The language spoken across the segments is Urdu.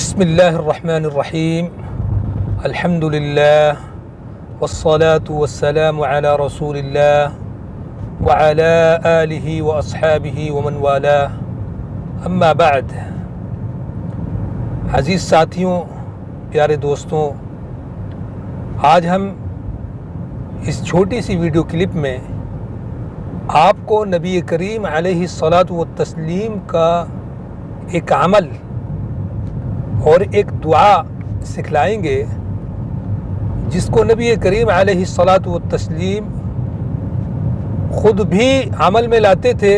بسم اللہ الرحمن الرحیم الحمد للہ والصلاة والسلام علی رسول اللہ وعلی آلہ واصحابہ ومن والاه اما بعد۔ عزیز ساتھیوں، پیارے دوستوں، آج ہم اس چھوٹی سی ویڈیو کلپ میں آپ کو نبی کریم علیہ الصلاۃ والتسلیم کا ایک عمل اور ایک دعا سکھلائیں گے جس کو نبی کریم علیہ الصلاۃ والتسلیم خود بھی عمل میں لاتے تھے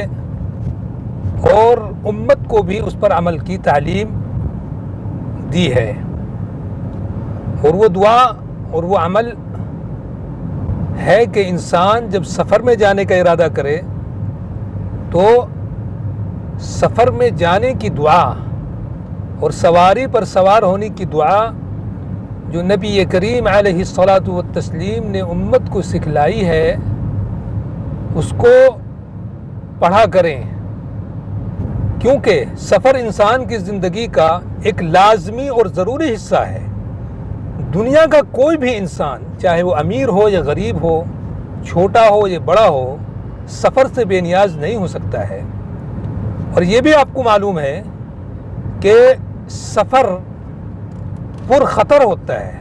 اور امت کو بھی اس پر عمل کی تعلیم دی ہے، اور وہ دعا اور وہ عمل ہے کہ انسان جب سفر میں جانے کا ارادہ کرے تو سفر میں جانے کی دعا اور سواری پر سوار ہونے کی دعا جو نبی کریم علیہ الصلاۃ والتسلیم نے امت کو سکھلائی ہے اس کو پڑھا کریں، کیونکہ سفر انسان کی زندگی کا ایک لازمی اور ضروری حصہ ہے۔ دنیا کا کوئی بھی انسان، چاہے وہ امیر ہو یا غریب ہو، چھوٹا ہو یا بڑا ہو، سفر سے بے نیاز نہیں ہو سکتا ہے۔ اور یہ بھی آپ کو معلوم ہے کہ سفر پر خطر ہوتا ہے۔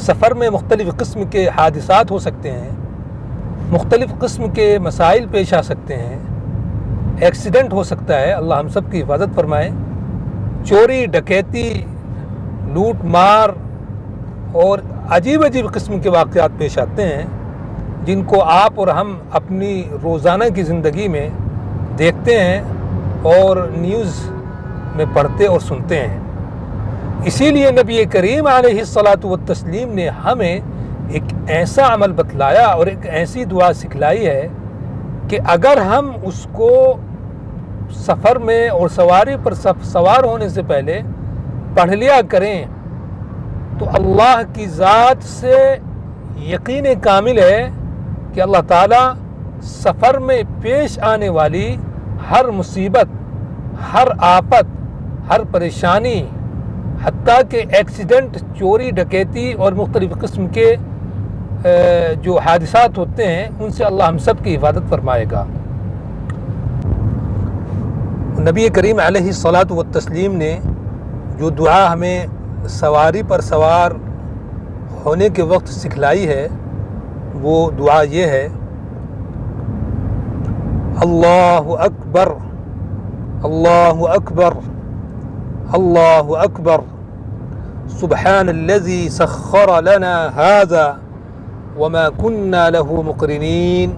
سفر میں مختلف قسم کے حادثات ہو سکتے ہیں، مختلف قسم کے مسائل پیش آ سکتے ہیں، ایکسیڈنٹ ہو سکتا ہے، اللہ ہم سب کی حفاظت فرمائے، چوری ڈکیتی، لوٹ مار اور عجیب عجیب قسم کے واقعات پیش آتے ہیں جن کو آپ اور ہم اپنی روزانہ کی زندگی میں دیکھتے ہیں اور نیوز میں پڑھتے اور سنتے ہیں۔ اسی لیے نبی کریم علیہ الصلاۃ والتسلیم نے ہمیں ایک ایسا عمل بتلایا اور ایک ایسی دعا سکھلائی ہے کہ اگر ہم اس کو سفر میں اور سواری پر سوار ہونے سے پہلے پڑھ لیا کریں تو اللہ کی ذات سے یقین کامل ہے کہ اللہ تعالیٰ سفر میں پیش آنے والی ہر مصیبت، ہر آفت، ہر پریشانی، حتیٰ کہ ایکسیڈنٹ، چوری ڈکیتی اور مختلف قسم کے جو حادثات ہوتے ہیں ان سے اللہ ہم سب کی حفاظت فرمائے گا۔ نبی کریم علیہ الصلاۃ والتسلیم نے جو دعا ہمیں سواری پر سوار ہونے کے وقت سکھلائی ہے وہ دعا یہ ہے: اللہ اکبر، اللہ اکبر، اللہ اکبر، سبحان الذي سخر لنا هذا وما كنا له مقرنين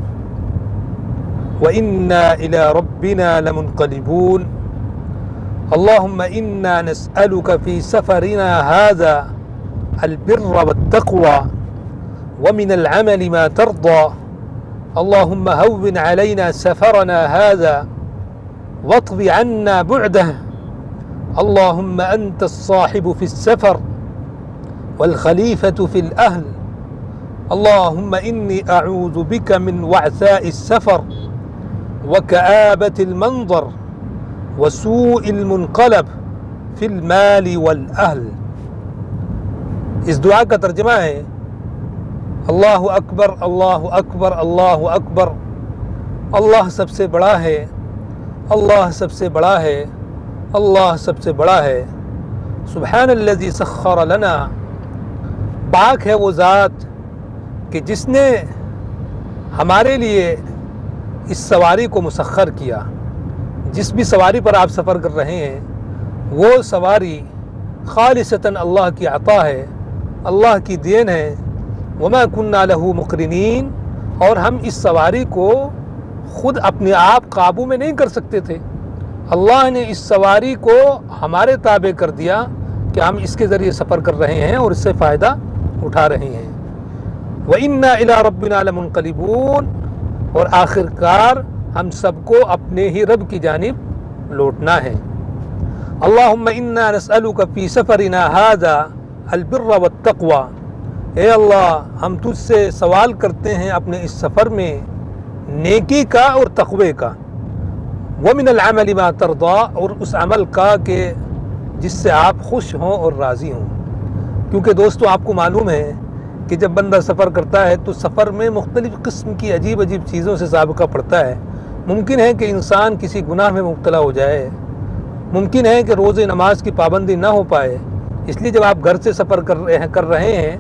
وإنا إلى ربنا لمنقلبون اللهم إنا نسألك في سفرنا هذا البر والتقوى ومن العمل ما ترضى اللهم هون علينا سفرنا هذا واطو عنا بعده اللهم أنت الصاحب في السفر والخليفة في الأهل اللهم إني أعوذ بك من وعثاء السفر وكآبة المنظر وسوء المنقلب في المال والأهل۔ اس دعا کا ترجمہ ہے: اللہ اکبر، اللہ اکبر، اللہ اکبر، اللہ سب سے بڑا ہے، اللہ سب سے بڑا ہے، اللہ سب سے بڑا ہے۔ سبحان الذی سخر لنا، پاک ہے وہ ذات کہ جس نے ہمارے لیے اس سواری کو مسخر کیا۔ جس بھی سواری پر آپ سفر کر رہے ہیں وہ سواری خالصتاً اللہ کی عطا ہے، اللہ کی دین ہے۔ وما كنا له مقرنین، اور ہم اس سواری کو خود اپنے آپ قابو میں نہیں کر سکتے تھے، اللہ نے اس سواری کو ہمارے تابع کر دیا کہ ہم اس کے ذریعے سفر کر رہے ہیں اور اس سے فائدہ اٹھا رہے ہیں۔ وَإِنَّا إِلَىٰ رَبِّنَا لَمُنْقَلِبُونَ، اور آخر کار ہم سب کو اپنے ہی رب کی جانب لوٹنا ہے۔ اللہم انا نسألک فی سفرنا هذا البر والتقوى، اے اللہ ہم تجھ سے سوال کرتے ہیں اپنے اس سفر میں نیکی کا اور تقوی کا، وَمِنَ الْعَمَلِ مَا تَرْضَى، اور اس عمل کا کہ جس سے آپ خوش ہوں اور راضی ہوں. کیونکہ دوستو آپ کو معلوم ہے کہ جب بندہ سفر کرتا ہے تو سفر میں مختلف قسم کی عجیب عجیب چیزوں سے سابقہ پڑتا ہے. ممکن ہے کہ انسان کسی گناہ میں مبتلا ہو جائے، ممکن ہے کہ روزہ نماز کی پابندی نہ ہو پائے. اس لیے جب آپ گھر سے سفر کر رہے ہیں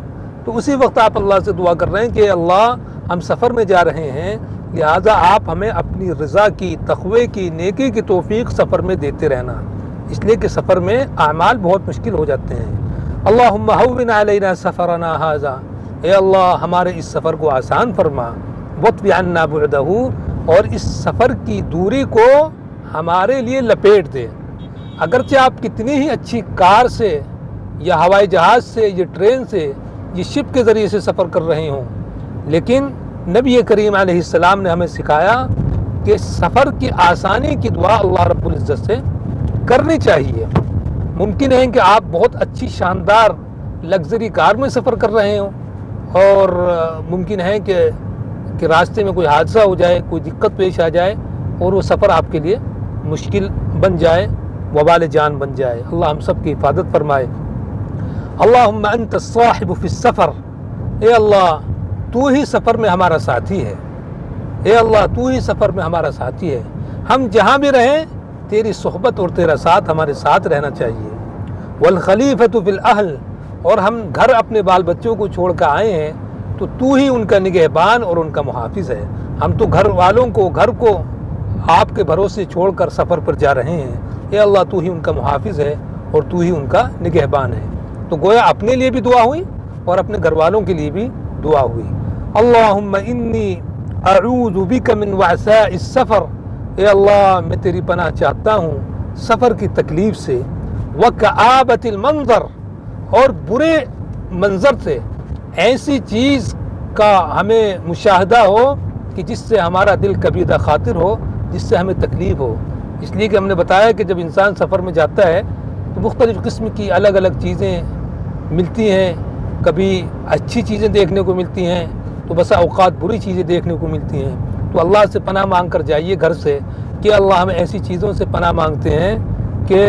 تو اسی وقت آپ اللہ سے دعا کر رہے ہیں کہ اللہ ہم سفر میں جا رہے ہیں، لہٰذا آپ ہمیں اپنی رضا کی، تقوی کی، نیکی کی توفیق سفر میں دیتے رہنا. اس لیے کہ سفر میں اعمال بہت مشکل ہو جاتے ہیں. اللہم ہون علینا سفرنا ھذا، اے اللہ ہمارے اس سفر کو آسان فرما. واطوی عنا بعدہ، اور اس سفر کی دوری کو ہمارے لیے لپیٹ دے. اگرچہ آپ کتنی ہی اچھی کار سے یا ہوائی جہاز سے یا ٹرین سے یا شپ کے ذریعے سے سفر کر رہے ہوں، لیکن نبی کریم علیہ السلام نے ہمیں سکھایا کہ سفر کی آسانی کی دعا اللہ رب العزت سے کرنی چاہیے. ممکن ہے کہ آپ بہت اچھی شاندار لگژری کار میں سفر کر رہے ہوں اور ممکن ہے کہ راستے میں کوئی حادثہ ہو جائے، کوئی دقت پیش آ جائے اور وہ سفر آپ کے لیے مشکل بن جائے، وبال جان بن جائے. اللہ ہم سب کی حفاظت فرمائے. اللہم انت الصاحب فی السفر، اے اللہ تو ہی سفر میں ہمارا ساتھی ہے. اے اللہ تو ہی سفر میں ہمارا ساتھی ہے. ہم جہاں بھی رہیں تیری صحبت اور تیرا ساتھ ہمارے ساتھ رہنا چاہیے. والخلیفۃ فی الاہل، اور ہم گھر اپنے بال بچوں کو چھوڑ کر آئے ہیں تو ہی ان کا نگہبان اور ان کا محافظ ہے. ہم تو گھر والوں کو، گھر کو آپ کے بھروسے چھوڑ کر سفر پر جا رہے ہیں. اے اللہ تو ہی ان کا محافظ ہے اور تو ہی ان کا نگہبان ہے. تو گویا اپنے لیے بھی دعا ہوئی اور اپنے گھر والوں کے لیے بھی دعا ہوئی. اللہم انی اعوذ بک من وعثاء السفر، اے اللہ میں تیری پناہ چاہتا ہوں سفر کی تکلیف سے، وکآبۃ المنظر، اور برے منظر سے، ایسی چیز کا ہمیں مشاہدہ ہو کہ جس سے ہمارا دل کبیدہ خاطر ہو، جس سے ہمیں تکلیف ہو. اس لیے کہ ہم نے بتایا کہ جب انسان سفر میں جاتا ہے تو مختلف قسم کی الگ الگ چیزیں ملتی ہیں. کبھی اچھی چیزیں دیکھنے کو ملتی ہیں تو بسا اوقات بری چیزیں دیکھنے کو ملتی ہیں. تو اللہ سے پناہ مانگ کر جائیے گھر سے کہ اللہ ہمیں ایسی چیزوں سے پناہ مانگتے ہیں کہ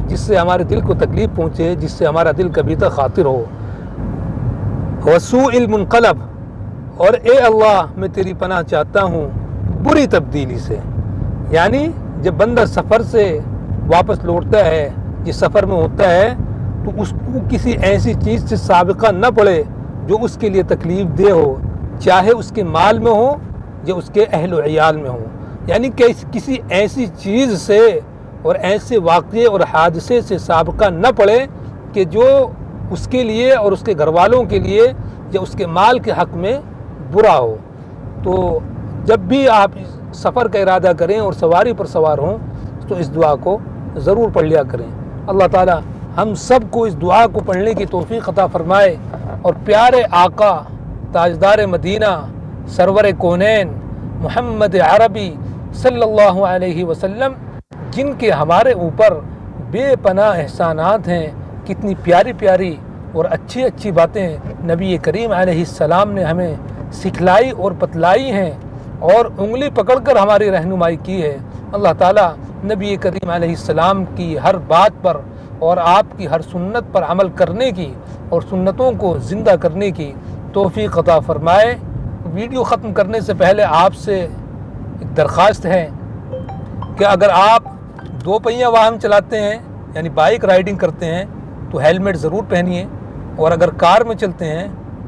جس سے ہمارے دل کو تکلیف پہنچے، جس سے ہمارا دل کبیدہ خاطر ہو. وسوء المنقلب، اور اے اللہ میں تیری پناہ چاہتا ہوں بری تبدیلی سے. یعنی جب بندہ سفر سے واپس لوٹتا ہے، جس سفر میں ہوتا ہے، تو اس کو کسی ایسی چیز سے سابقہ نہ پڑے جو اس کے لیے تکلیف دہ ہو، چاہے اس کے مال میں ہو یا اس کے اہل و عیال میں ہو. یعنی کہ کسی ایسی چیز سے اور ایسے واقعے اور حادثے سے سابقہ نہ پڑے کہ جو اس کے لیے اور اس کے گھر والوں کے لیے یا اس کے مال کے حق میں برا ہو. تو جب بھی آپ سفر کا ارادہ کریں اور سواری پر سوار ہوں تو اس دعا کو ضرور پڑھ لیا کریں. اللہ تعالی ہم سب کو اس دعا کو پڑھنے کی توفیق عطا فرمائے اور پیارے آقا تاجدار مدینہ سرور کونین محمد عربی صلی اللہ علیہ وسلم، جن کے ہمارے اوپر بے پناہ احسانات ہیں، کتنی پیاری پیاری اور اچھی اچھی باتیں نبی کریم علیہ السلام نے ہمیں سکھلائی اور بتلائی ہیں اور انگلی پکڑ کر ہماری رہنمائی کی ہے. اللہ تعالیٰ نبی کریم علیہ السلام کی ہر بات پر اور آپ کی ہر سنت پر عمل کرنے کی اور سنتوں کو زندہ کرنے کی توفیق عطا فرمائے. ویڈیو ختم کرنے سے پہلے آپ سے ایک درخواست ہے کہ اگر آپ دو پہیہ واہن چلاتے ہیں یعنی بائک رائیڈنگ کرتے ہیں تو ہیلمٹ ضرور پہنیے، اور اگر کار میں چلتے ہیں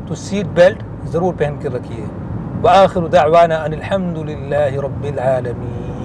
تو سیٹ بیلٹ ضرور پہن کر رکھیے. وآخر دعوانا ان الحمد للہ رب العالمین.